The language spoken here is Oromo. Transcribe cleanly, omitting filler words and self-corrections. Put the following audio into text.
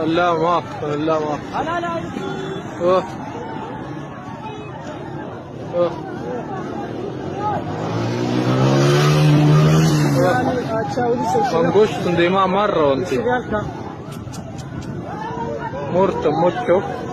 എല്ലാം എല്ലാം Angosto, não dei uma marrom. Morto, morto.